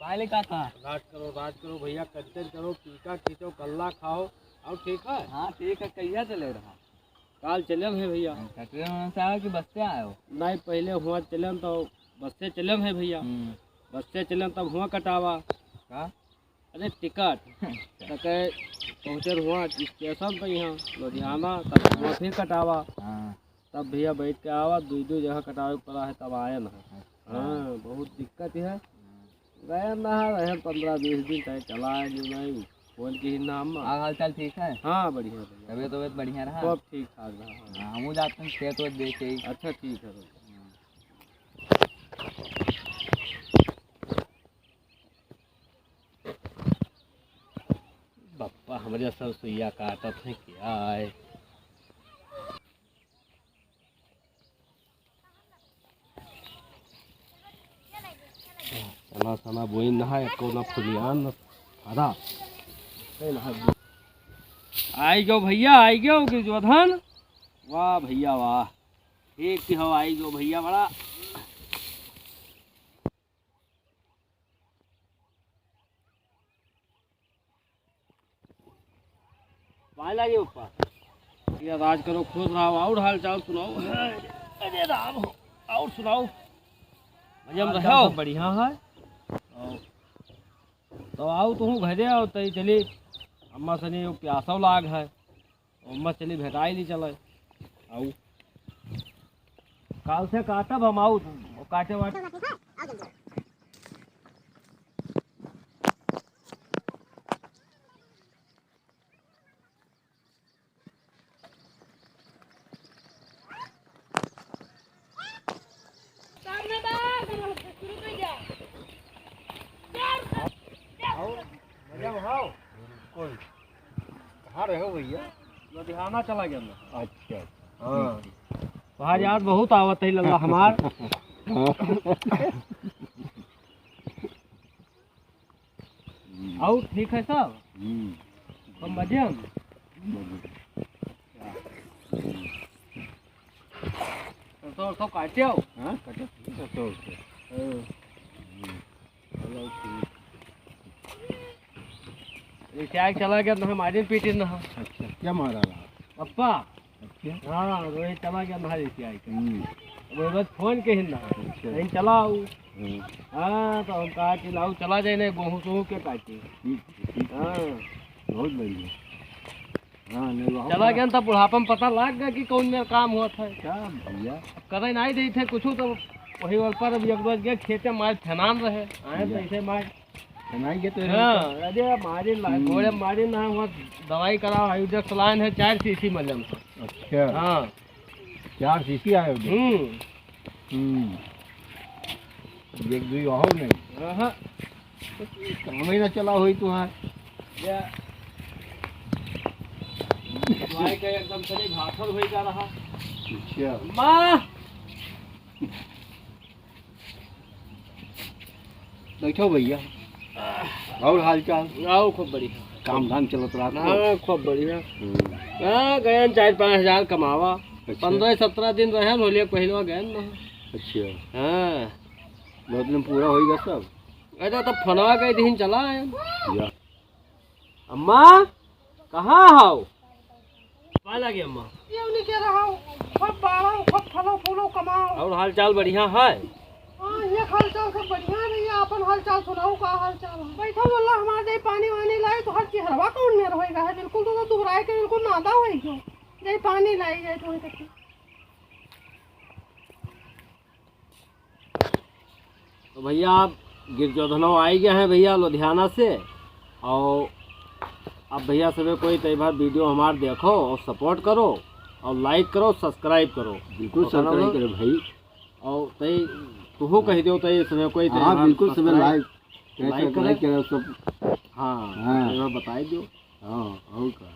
पहले का था राज करो भैया, कंचन करो, पीका खींचो, कल्ला खाओ। और ठीक है? हाँ ठीक है। कहिया चले रहा? काल चलम है भैया। ट्रेन से आए कि बस से आए हो? नहीं, पहले हुआ चलम तो बस से चलम है भैया। बस से चलम तब हुआ कटावा का, अरे टिकट तो कहे पहुँचे हुआ स्टेशन पर यहाँ लुधियाना, तब हुआ फिर कटावा। तब भैया बैठ के आवा, दो जगह कटावे पड़ा है, तब आया ना। हाँ बहुत दिक्कत है। गए ना रहे 15-20 दिन तक चला है नहीं फोन के ही नाम। हाल चाल ठीक है? हाँ बढ़िया। तबियत बढ़िया रहा? सब ठीक ठाक रहा। हम जाते हैं खेत वेत देख के। अच्छा ठीक है। बप्पा हमारे सब सुइया काटत है क्या है। सना सना बोई नहा को ना फुलियान आधा आई गयो भैया, आई गयो गिरजोधन। वाह भैया वाह, ठीक ही हो, आई गयो भैया बड़ा। पाए लगे ऊपर या राज करो, खुश रहो। और हाल चाल सुनाओ। अरे राम हो, और सुनाओ। मजम रहो? बढ़िया है। तो आओ तुम घरे आओ तई चली अम्मा सनी प्यासो लाग है, अम्मा चली भेटाई नहीं चले। आओ काल से काटब हम। आओ काटे वाटे कोई कहाँ रहे हो भैया? लुधियाना चला गया मैं। अच्छा हाँ, वहाँ याद बहुत आवत है लल्ला हमार। और ठीक है सब? सब मजे में? तो काटे हो? हाँ काटे तो क्या चला गया ना, हमारी पीटी ना। अच्छा क्या मारा रहा पप्पा? अच्छा हाँ रोहित चला गया ना वो बस फोन के ही ना कहीं चलाओ। हाँ तो हम कहा कि लाओ चला जाए ना, गेहूँ सहूँ के काटे। हाँ बहुत बढ़िया। हाँ नहीं चला गया तब बुढ़ापा में पता लग गया कि कौन मेरा काम हुआ था। क्या भैया करे नहीं दी थे कुछ, तो वही वाल पर अब एक बार गया खेते मार ठनान रहे आए तो ऐसे मार नहीं के तो। हाँ अरे मारी घोड़े मारी ना, वहाँ दवाई कराओ, आयुर्वेदिक सलाइन है 4 शीशी मलम से। अच्छा हाँ 4 शीशी आए। एक दो हो नहीं। हाँ काम ही ना चला हुई तुम्हारे एकदम शरीर भाथर हो जा रहा। अच्छा माँ बैठो भैया। और हाल चाल? आओ खूब बढ़िया। काम धाम चलत रहा? हाँ खूब बढ़िया। हाँ गए 4-5 हज़ार कमावा। 15-17 दिन रहे होलिया पहलवा गए ना। अच्छा हाँ बहुत दिन पूरा होगा सब। अरे तब फनवा गए दिन चला आए। अम्मा कहाँ हो? पा लगे अम्मा ये कह रहा हूँ, खूब बाड़ो खूब फलो फूलो कमाओ। और हाल चाल बढ़िया है? हाँ ये हाल चाल सब बढ़िया है भैया। अपन हाल चाल सुनाओ, का हाल चाल है? बैठो बोला हमारे पानी वानी लाए तो हर चीज हवा कौन में रहेगा है, बिल्कुल तो दुबराए के बिल्कुल नादा हो क्यों जय पानी लाई जाए थोड़ी तक। तो भैया आप गिरजोधनो आई गए हैं भैया लुधियाना से। और अब भैया सभी कोई कई बार वीडियो हमारे देखो और सपोर्ट करो और लाइक करो सब्सक्राइब करो। बिल्कुल सब्सक्राइब करो भाई। और तई तू कह दो तो इसमें कोई। हाँ बिल्कुल सब लाइक करो सब। हाँ हाँ बताई दो। हाँ और का